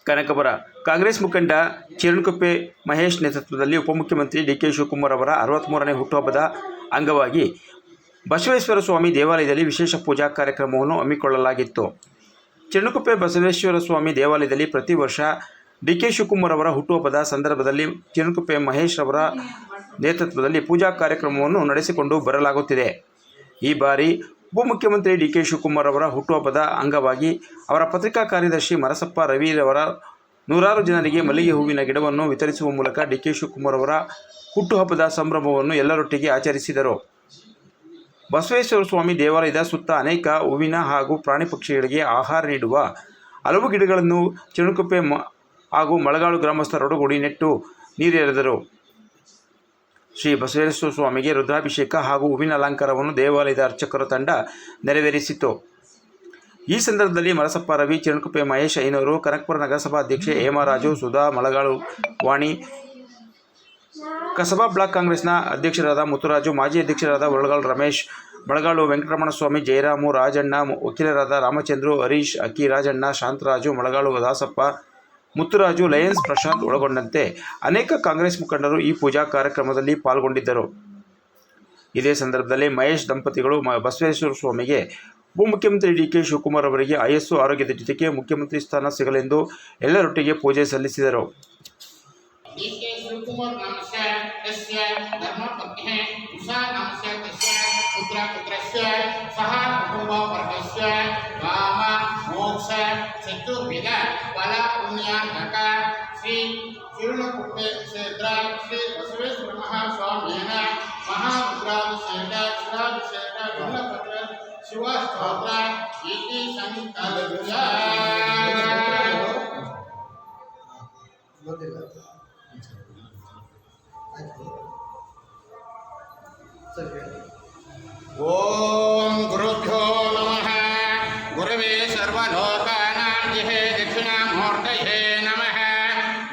ಕನಕಪುರ ಕಾಂಗ್ರೆಸ್ ಮುಖಂಡ ಚಿರಣಕುಪ್ಪೆ ಮಹೇಶ್ ನೇತೃತ್ವದಲ್ಲಿ ಉಪಮುಖ್ಯಮಂತ್ರಿ ಡಿ.ಕೆ. ಶಿವಕುಮಾರ್ ಅವರ 63ನೇ ಹುಟ್ಟುಹಬ್ಬದ ಅಂಗವಾಗಿ ಬಸವೇಶ್ವರ ಸ್ವಾಮಿ ದೇವಾಲಯದಲ್ಲಿ ವಿಶೇಷ ಪೂಜಾ ಕಾರ್ಯಕ್ರಮವನ್ನು ಹಮ್ಮಿಕೊಳ್ಳಲಾಗಿತ್ತು. ಚಿರಣಕುಪ್ಪೆ ಬಸವೇಶ್ವರ ಸ್ವಾಮಿ ದೇವಾಲಯದಲ್ಲಿ ಪ್ರತಿ ವರ್ಷ ಡಿ.ಕೆ. ಶಿವಕುಮಾರ್ ಅವರ ಹುಟ್ಟುಹಬ್ಬದ ಸಂದರ್ಭದಲ್ಲಿ ಚಿರಣಕುಪ್ಪೆ ಮಹೇಶ್ ಅವರ ನೇತೃತ್ವದಲ್ಲಿ ಪೂಜಾ ಕಾರ್ಯಕ್ರಮವನ್ನು ನಡೆಸಿಕೊಂಡು ಬರಲಾಗುತ್ತಿದೆ. ಈ ಬಾರಿ ಉಪಮುಖ್ಯಮಂತ್ರಿ ಡಿ.ಕೆ. ಶಿವಕುಮಾರ್ ಅವರ ಹುಟ್ಟುಹಬ್ಬದ ಅಂಗವಾಗಿ ಅವರ ಪತ್ರಿಕಾ ಕಾರ್ಯದರ್ಶಿ ಮರಸಪ್ಪ ರವಿರವರ 100 ಜನರಿಗೆ ಮಲ್ಲಿಗೆ ಹೂವಿನ ಗಿಡವನ್ನು ವಿತರಿಸುವ ಮೂಲಕ ಡಿ.ಕೆ. ಶಿವಕುಮಾರ್ ಅವರ ಹುಟ್ಟುಹಬ್ಬದ ಸಂಭ್ರಮವನ್ನು ಎಲ್ಲರೊಟ್ಟಿಗೆ ಆಚರಿಸಿದರು. ಬಸವೇಶ್ವರ ಸ್ವಾಮಿ ದೇವಾಲಯದ ಸುತ್ತ ಅನೇಕ ಹೂವಿನ ಹಾಗೂ ಪ್ರಾಣಿ ಪಕ್ಷಿಗಳಿಗೆ ಆಹಾರ ನೀಡುವ ಹಲವು ಗಿಡಗಳನ್ನು ಚಿರಣಕುಪ್ಪೆ ಹಾಗೂ ಮಳಗಾಳು ಗ್ರಾಮಸ್ಥರೊಡಗೂಡಿ ನೆಟ್ಟು ನೀರೆರೆದರು. ಶ್ರೀ ಬಸವೇಶ್ವರ ಸ್ವಾಮಿಗೆ ರುದ್ರಾಭಿಷೇಕ ಹಾಗೂ ಹೂವಿನ ಅಲಂಕಾರವನ್ನು ದೇವಾಲಯದ ಅರ್ಚಕರ ತಂಡ ನೆರವೇರಿಸಿತು. ಈ ಸಂದರ್ಭದಲ್ಲಿ ಮರಸಪ್ಪ ರವಿ, ಚಿರಣಕುಪ್ಪೆ ಮಹೇಶ್ ಐನೂರು, ಕನಕಪುರ ನಗರಸಭಾ ಅಧ್ಯಕ್ಷೆ ಹೇಮರಾಜು, ಸುಧಾ, ಮಳಗಾಳು ವಾಣಿ, ಕಸಬಾ ಬ್ಲಾಕ್ ಕಾಂಗ್ರೆಸ್ನ ಅಧ್ಯಕ್ಷರಾದ ಮುತ್ತುರಾಜು, ಮಾಜಿ ಅಧ್ಯಕ್ಷರಾದ ಒಳಗಾಳು ರಮೇಶ್, ಮಳಗಾಳು ವೆಂಕಟರಮಣಸ್ವಾಮಿ, ಜಯರಾಮು, ರಾಜಣ್ಣ, ವಕೀಲರಾದ ರಾಮಚಂದ್ರು, ಹರೀಶ್, ಅಕ್ಕಿ ರಾಜಣ್ಣ, ಶಾಂತರಾಜು, ಮಳಗಾಳು ದಾಸಪ್ಪ, ಮುತ್ತುರಾಜು, ಲಯನ್ಸ್ ಪ್ರಶಾಂತ್ ಒಳಗೊಂಡಂತೆ ಅನೇಕ ಕಾಂಗ್ರೆಸ್ ಮುಖಂಡರು ಈ ಪೂಜಾ ಕಾರ್ಯಕ್ರಮದಲ್ಲಿ ಪಾಲ್ಗೊಂಡಿದ್ದರು. ಇದೇ ಸಂದರ್ಭದಲ್ಲಿ ಮಹೇಶ್ ದಂಪತಿಗಳು ಬಸವೇಶ್ವರ ಸ್ವಾಮಿಗೆ ಉಪಮುಖ್ಯಮಂತ್ರಿ ಡಿ.ಕೆ. ಶಿವಕುಮಾರ್ ಅವರಿಗೆ ಆಯಸ್ಸು ಆರೋಗ್ಯದ ಜೊತೆಗೆ ಮುಖ್ಯಮಂತ್ರಿ ಸ್ಥಾನ ಸಿಗಲೆಂದು ಎಲ್ಲರೊಟ್ಟಿಗೆ ಪೂಜೆ ಸಲ್ಲಿಸಿದರು. ಶ್ರೀ ಚಿರಣಕುಪ್ಪೆ ಕ್ಷೇತ್ರ ಶ್ರೀ ಬಸವೇಶ್ವರ ಮಹಾಸ್ವಾಮಿಯನ ಮಹಾರುದ್ರಾಭಿಷೇಕ ಶಿರಾಭಿಷೇಕ ಬಿಲ್ಲಪತ್ರ ಶಿವಸ್ತೋತ್ರ ಇತಿ ಸಂಕಲ್ಪ್ಯ ಓಂ ಗುರುಭ್ಯೋ ನಮಃ. ಗುರವೇ ಸರ್ವಲೋಕಾನಾಂ ಜಿಹೇ ದಕ್ಷಿಣಾಮೂರ್ತಯೇ ನಮಃ.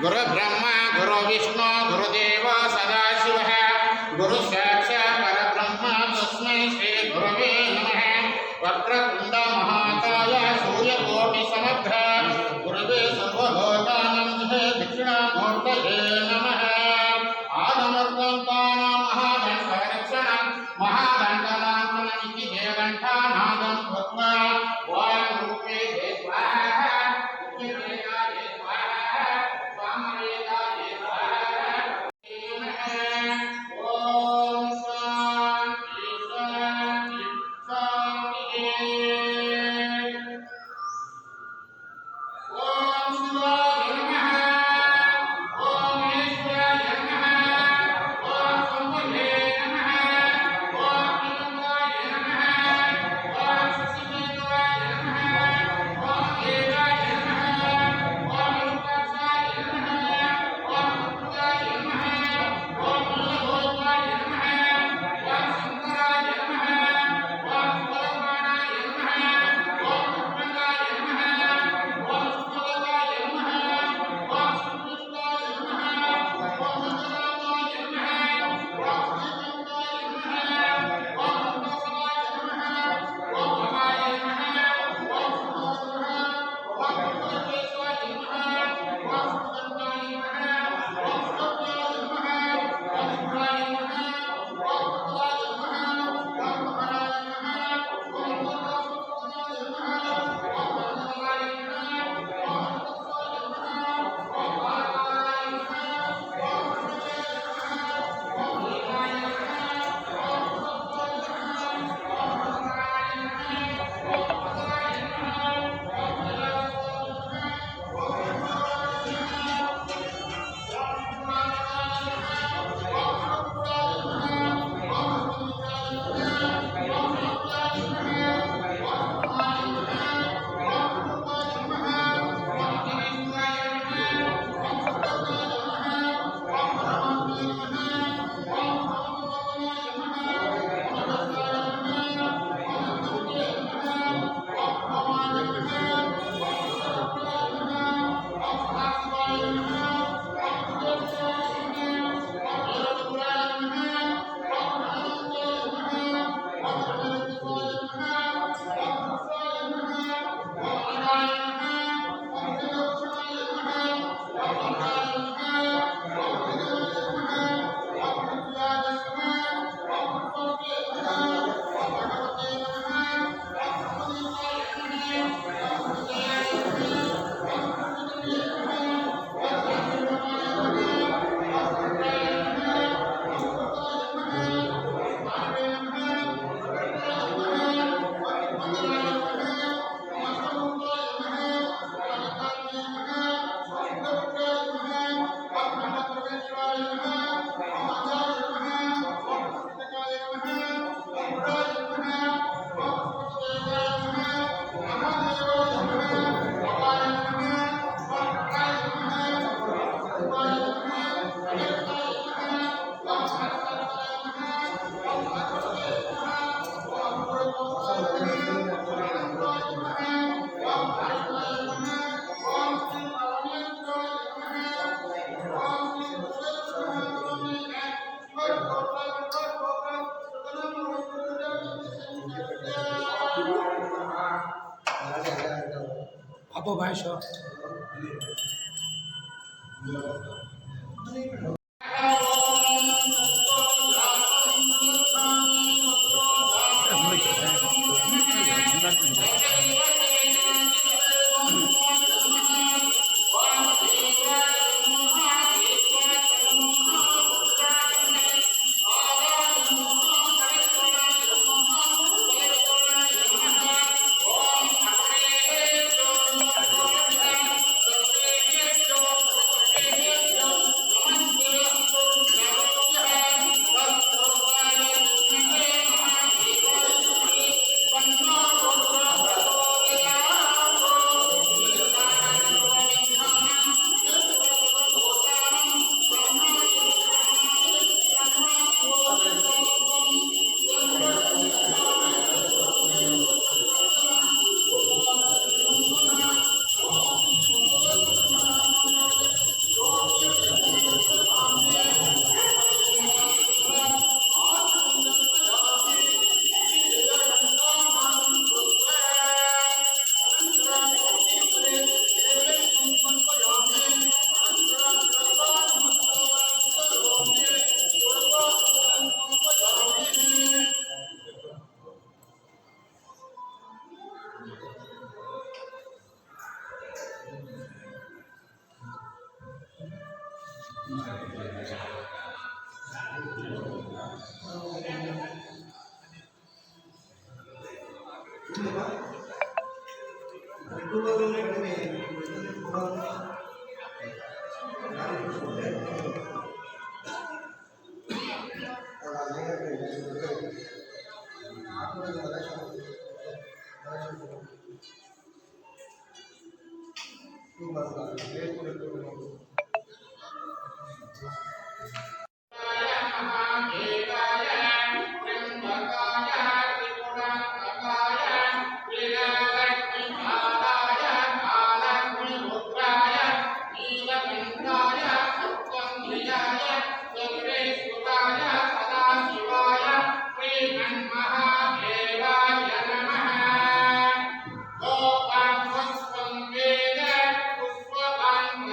ಗುರು ಬ್ರಹ್ಮ ಗುರು ವಿಷ್ಣು ಗುರುದೇವ ಸದಾಶಿವಃ. ಗುರು ಸಾಕ್ಷಾತ್ ಪರಬ್ರಹ್ಮ ತಸ್ಮೈ ಶ್ರೀ ಗುರವೇ ನಮಃ. ವಕ್ರತುಂಡ ಮಹಾಕಾಯ ಸೂರ್ಯಕೋಟಿ ಸಮಗ್ರ ಗುರವೇ ಸರ್ವಲೋಕಾನಾಂ ಜಿಹೇ ದಕ್ಷಿಣಾಮೂರ್ತಯೇ ನಮಃ. ಆನಮರ್ದಂತಾನಾಂ ಮಹಾದಂಡರಕ್ಷಣ ಮಹಾದಂಡನಾಂತನ ಇತಿ ದೇವಘಂಟಾನಾದಂ ಕೃತ್ವ ವಾಯುರೂಪೇ ದೇವಾಃ ಮುಖ್ಯವೇದಾಯ ಸ್ವಾಹ ಸ್ವಾಮವೇದಾಯ ಸ್ವಾಹ. ಓಂ ಶಾಂತಿ ಶಾಂತಿ ಶಾಂತಿ. आपको भाई साहब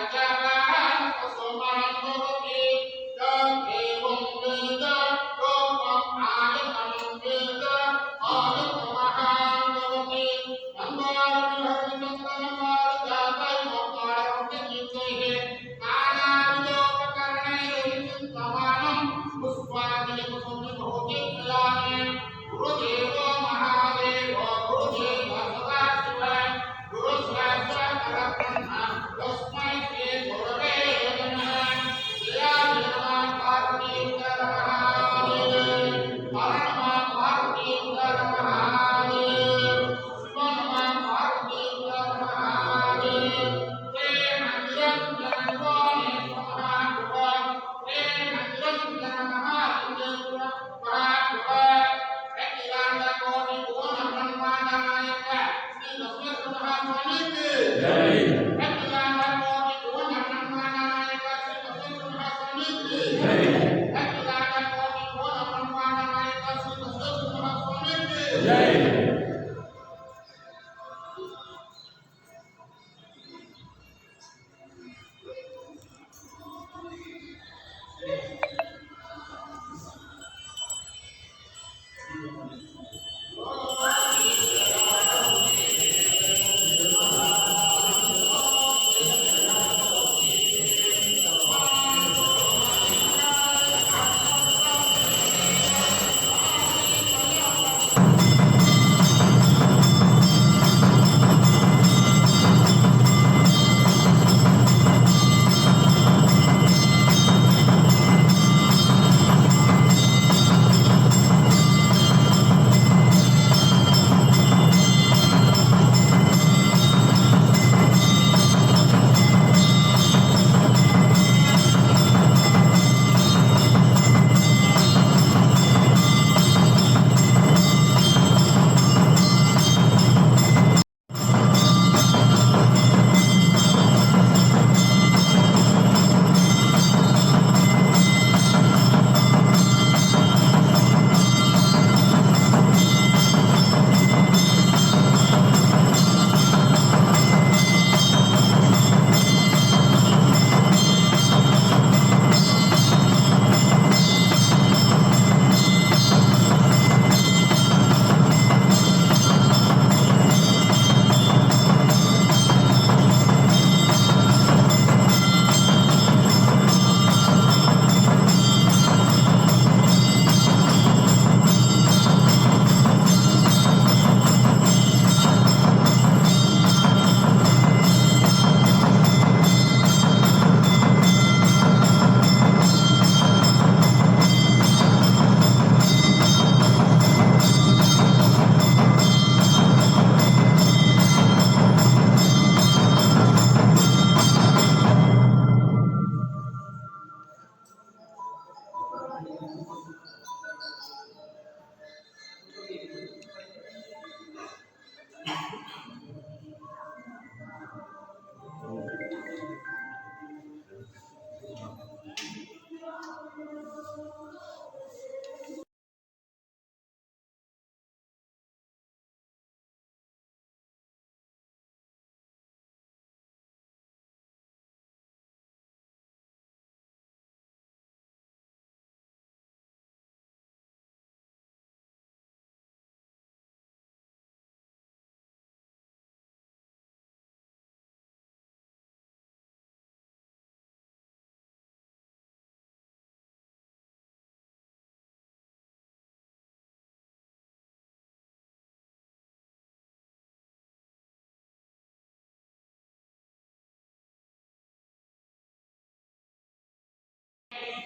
Pushpa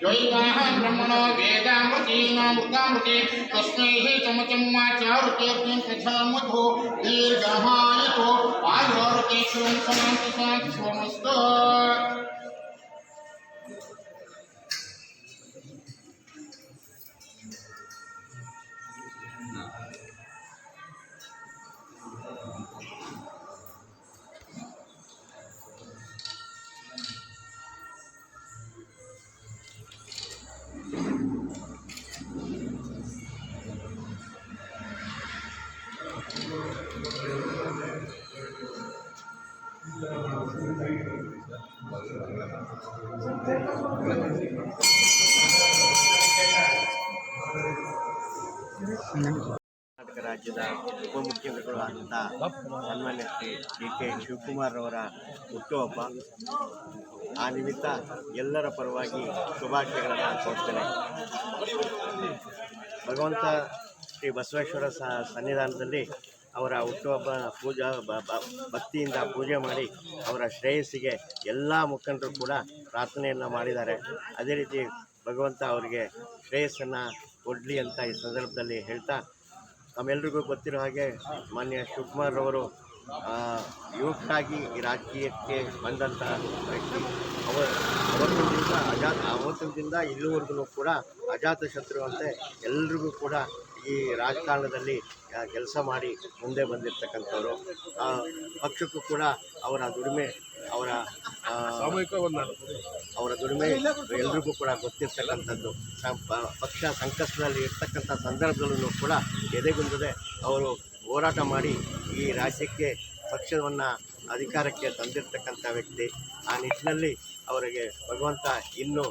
दैवाः ब्रह्मणो वेदामृतीनो मृतामृते तस्मै चमचम्माचारुतेऽग्निं प्रथमधो दीर्घमायतो आयुर्ते शुभं शान्ति शान्ति शुभमस्तु। ಕರ್ನಾಟಕ ರಾಜ್ಯದ ಉಪಮುಖ್ಯಮಂತ್ರಿಗಳು ಆದಂಥ ಸನ್ಮಾನ್ಯ ಶ್ರೀ ಡಿ ಕೆ ಶಿವಕುಮಾರ್ ಅವರ ಹುಟ್ಟುಹಬ್ಬ. ಆ ನಿಮಿತ್ತ ಎಲ್ಲರ ಪರವಾಗಿ ಶುಭಾಶಯಗಳನ್ನು ಕೋರ್ತೇನೆ. ಭಗವಂತ ಶ್ರೀ ಬಸವೇಶ್ವರ ಸನ್ನಿಧಾನದಲ್ಲಿ ಅವರ ಹುಟ್ಟುಹಬ್ಬ ಭಕ್ತಿಯಿಂದ ಪೂಜೆ ಮಾಡಿ ಅವರ ಶ್ರೇಯಸ್ಸಿಗೆ ಎಲ್ಲ ಮುಖಂಡರು ಕೂಡ ಪ್ರಾರ್ಥನೆಯನ್ನು ಮಾಡಿದ್ದಾರೆ. ಅದೇ ರೀತಿ ಭಗವಂತ ಅವರಿಗೆ ಶ್ರೇಯಸ್ಸನ್ನು ಕೊಡಲಿ ಅಂತ ಈ ಸಂದರ್ಭದಲ್ಲಿ ಹೇಳ್ತಾ, ನಮ್ಮೆಲ್ರಿಗೂ ಗೊತ್ತಿರೋ ಹಾಗೆ ಮಾನ್ಯ ಶಿವಕುಮಾರ್ ಅವರು ಯುವಕರಾಗಿ ಈ ರಾಜಕೀಯಕ್ಕೆ ಬಂದಂಥ ವ್ಯಕ್ತಿ. ಅವತ್ತಿನಿಂದ ಇಲ್ಲಿವರೆಗೂ ಕೂಡ ಅಜಾತಶತ್ರು ಅಂತೆ ಎಲ್ರಿಗೂ ಕೂಡ ಈ ರಾಜಕಾರಣದಲ್ಲಿ ಕೆಲಸ ಮಾಡಿ ಮುಂದೆ ಬಂದಿರತಕ್ಕಂಥವ್ರು. ಪಕ್ಷಕ್ಕೂ ಕೂಡ ಅವರ ದುಡಿಮೆ ಎಲ್ರಿಗೂ ಕೂಡ ಗೊತ್ತಿರ್ತಕ್ಕಂಥದ್ದು. ಪಕ್ಷ ಸಂಕಷ್ಟದಲ್ಲಿ ಇರ್ತಕ್ಕಂಥ ಸಂದರ್ಭದಲ್ಲೂ ಕೂಡ ಎದೆಗುಂದದೆ ಅವರು ಹೋರಾಟ ಮಾಡಿ ಈ ರಾಜ್ಯಕ್ಕೆ ಪಕ್ಷವನ್ನು ಅಧಿಕಾರಕ್ಕೆ ತಂದಿರತಕ್ಕಂಥ ವ್ಯಕ್ತಿ. ಆ ನಿಟ್ಟಿನಲ್ಲಿ ಅವರಿಗೆ ಭಗವಂತ ಇನ್ನೂ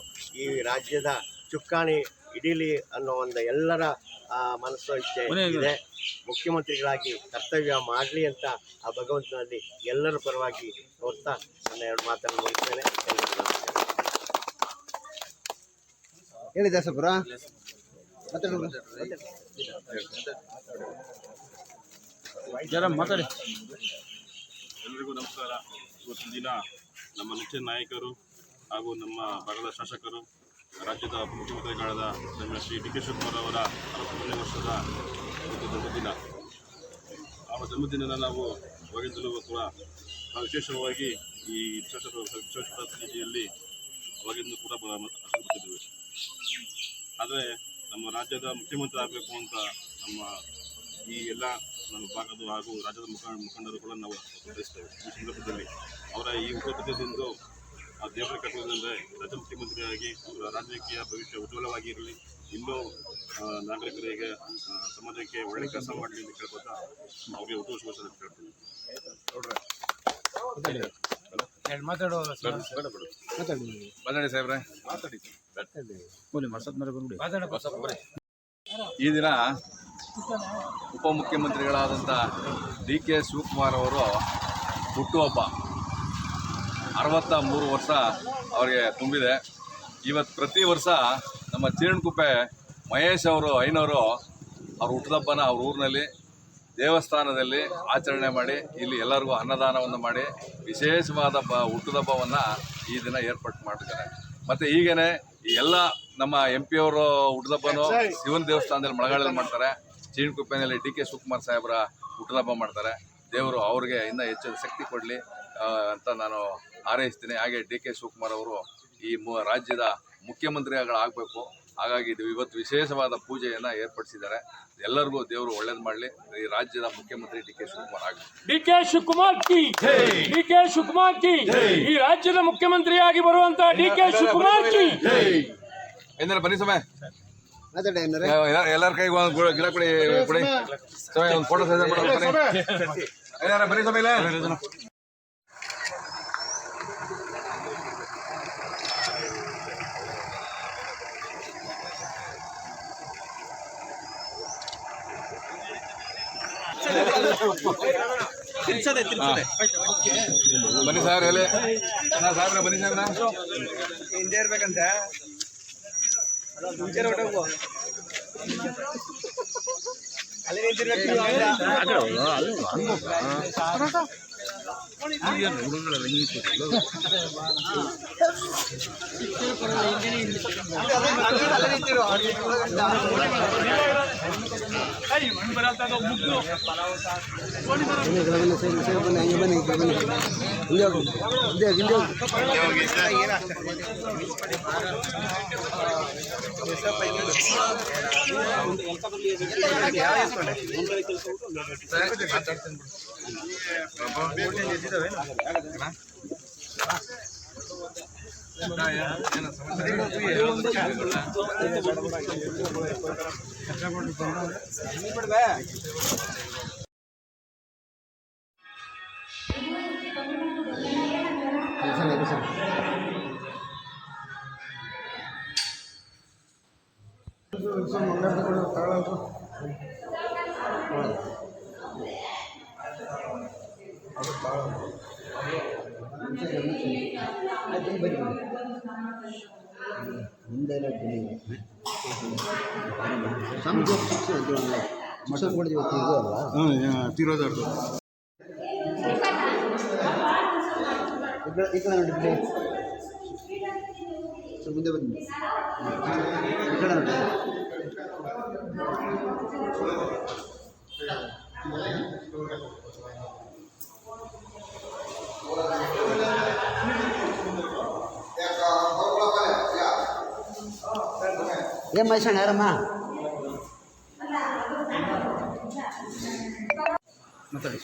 ಈ ರಾಜ್ಯದ ಚುಕ್ಕಾಣಿ ಹಿಡೀಲಿ ಅನ್ನೋ ಒಂದು ಎಲ್ಲರ ಮನಸ್ಸು ಇಚ್ಛೆ ಇದೆ. ಮುಖ್ಯಮಂತ್ರಿಗಳಾಗಿ ಕರ್ತವ್ಯ ಮಾಡಲಿ ಅಂತ ಆ ಭಗವಂತನಲ್ಲಿ ಎಲ್ಲರ ಪರವಾಗಿ ನೋಡ್ತಾ ನನ್ನ ಎರಡು ಮಾತನ್ನು ಮುಗಿಸ್ತೇನೆ. ಹೇಳಿ ದಾಸಪುರ ಮಾತಾಡಿ. ಎಲ್ರಿಗೂ ನಮಸ್ಕಾರ. ಇವತ್ತಿನ ದಿನ ನಮ್ಮ ನೆಚ್ಚಿನ ನಾಯಕರು ಹಾಗೂ ನಮ್ಮ ಭಾಗದ ಶಾಸಕರು, ರಾಜ್ಯದ ಮುಖ್ಯಮಂತ್ರಿಗಳಾದ ಶ್ರೀ ಡಿ ಕೆ ಶಿವಕುಮಾರ್ ಅವರ 63ನೇ ವರ್ಷದ ಒಂದು ಜನ್ಮದಿನ. ಅವರ ಜನ್ಮದಿನ ನಾವು ಅವಾಗಿಂದಲೂ ಕೂಡ ನಾವು ವಿಶೇಷವಾಗಿ ಈ ವಿಶೇಷ ಸ್ಥಿತಿಯಲ್ಲಿ ಅವಾಗಿಂದ ಕೂಡ ಆಚರಿಸುತ್ತಿದ್ದೇವೆ. ಆದರೆ ನಮ್ಮ ರಾಜ್ಯದ ಮುಖ್ಯಮಂತ್ರಿ ಆಗಬೇಕು ಅಂತ ನಮ್ಮ ಈ ಎಲ್ಲ ನಮ್ಮ ಭಾಗದ ಹಾಗೂ ರಾಜ್ಯದ ಮುಖಂಡರು ಕೂಡ ನಾವು ಬಯಸ್ತೇವೆ. ಈ ಸಂದರ್ಭದಲ್ಲಿ ಅವರ ಈ ಹುಟ್ಟುಹಬ್ಬದಿಂದ ಆ ದೇವರ ಕಟ್ಟುವುದೆಂದರೆ ರಾಜ್ಯ ಮುಖ್ಯಮಂತ್ರಿಯಾಗಿ ರಾಜಕೀಯ ಭವಿಷ್ಯ ಉಜ್ವಲವಾಗಿರಲಿ, ಇನ್ನೂ ನಾಗರಿಕರಿಗೆ ಸಮಾಜಕ್ಕೆ ಒಳ್ಳೆ ಕೆಲಸ ಮಾಡಲಿ ಅಂತ ಕೇಳ್ಕೊತಾ ಅವರಿಗೆ ಹುಟ್ಟುಹಬ್ಬ ಕೇಳ್ತೀನಿ. ಮಾತಾಡಿ ಸಾಹೇಬ್ರೆ, ಈ ದಿನ ಉಪಮುಖ್ಯಮಂತ್ರಿಗಳಾದಂಥ ಡಿ ಕೆ ಶಿವಕುಮಾರ್ ಅವರು ಹುಟ್ಟುಹಬ್ಬ. 63 ವರ್ಷ ಅವರಿಗೆ ತುಂಬಿದೆ. ಇವತ್ತು ಪ್ರತಿ ವರ್ಷ ನಮ್ಮ ಚೀರಣಕುಪ್ಪೆ ಮಹೇಶ್ ಅವರು ಐನವರು ಅವ್ರ ಹುಟ್ಟುಹಬ್ಬನ ಅವ್ರ ಊರಿನಲ್ಲಿ ದೇವಸ್ಥಾನದಲ್ಲಿ ಆಚರಣೆ ಮಾಡಿ ಇಲ್ಲಿ ಎಲ್ಲರಿಗೂ ಅನ್ನದಾನವನ್ನು ಮಾಡಿ ವಿಶೇಷವಾದ ಹುಟ್ಟುಹಬ್ಬವನ್ನು ಈ ದಿನ ಏರ್ಪಾಡು ಮಾಡಿದ್ದಾರೆ. ಮತ್ತು ಹೀಗೇ ಈ ಎಲ್ಲ ನಮ್ಮ MP ಅವರು ಹುಟ್ಟುಹಬ್ಬನೂ ಶಿವನ ದೇವಸ್ಥಾನದಲ್ಲಿ ಮಳೆಗಾಲದಲ್ಲಿ ಮಾಡ್ತಾರೆ. ಚೀರಣಕುಪ್ಪೆನಲ್ಲಿ ಡಿ ಕೆ ಶಿವಕುಮಾರ್ ಸಾಹೇಬರ ಹುಟ್ಟುಹಬ್ಬ ಮಾಡ್ತಾರೆ. ದೇವರು ಅವ್ರಿಗೆ ಇನ್ನೂ ಹೆಚ್ಚು ಶಕ್ತಿ ಕೊಡಲಿ ಅಂತ ನಾನು ಹಾರೈಸ್ತೀನಿ. ಹಾಗೆ ಡಿ ಕೆ ಶಿವಕುಮಾರ್ ಅವರು ಈ ರಾಜ್ಯದ ಮುಖ್ಯಮಂತ್ರಿಗಳಾಗಬೇಕು. ಹಾಗಾಗಿ ಇದು ಇವತ್ತು ವಿಶೇಷವಾದ ಪೂಜೆಯನ್ನು ಏರ್ಪಡಿಸಿದ್ದಾರೆ. ಎಲ್ಲರಿಗೂ ದೇವರು ಒಳ್ಳೇದು ಮಾಡಲಿ. ಈ ರಾಜ್ಯದ ಮುಖ್ಯಮಂತ್ರಿ ಡಿ ಕೆ ಶಿವಕುಮಾರ್ ಆಗಲಿ. ಡಿ ಕೆ ಶಿವಕುಮಾರ್ ಕಿ, ಡಿ ಕೆ ಶಿವಕುಮಾರ್ ಕಿ, ಈ ರಾಜ್ಯದ ಮುಖ್ಯಮಂತ್ರಿಯಾಗಿ ಬರುವಂತ ಡಿ ಕೆ ಶಿವಕುಮಾರ್ ಕಿ. ಏನಾರ ಬನ್ನಿ ಸಮಯ ಮಾತಾಡಿ. ಎಲ್ಲರ ಕೈಗೆ ಒಂದು ಗಿಡ ಕೊಡಿ ಸಮಯ, ಒಂದು ಫೋಟೋ ಸೈಜ್ ಮಾಡಿ. ಏನಾರ ಬನ್ನಿ ಸಮಯ. ಬನ್ನಿ ಸರ್, ಎಲ್ಲಿ ಸಾಹೇಬ್ರ ಬನ್ನಿ ಸಾಹೇಬ್ರ. ಹಿಂದೆ ಇರ್ಬೇಕಂತ ಅಲ್ಲಿ ನಿಂತಿರ್ಬೇಕು. ತಿರೋದವ್ರದ್ದು ಈ ಕಡೆ ನೋಡಿ ಬಿಡಿ ಸ್ವಲ್ಪ ಮುಂದೆ ಬನ್ನಿ ಈ ಕಡೆ ನೋಡಿ ಏನ್ ಮೈಸಣ್ಣ ಯಾರಮ್ಮ ಮಾತಾಡಿ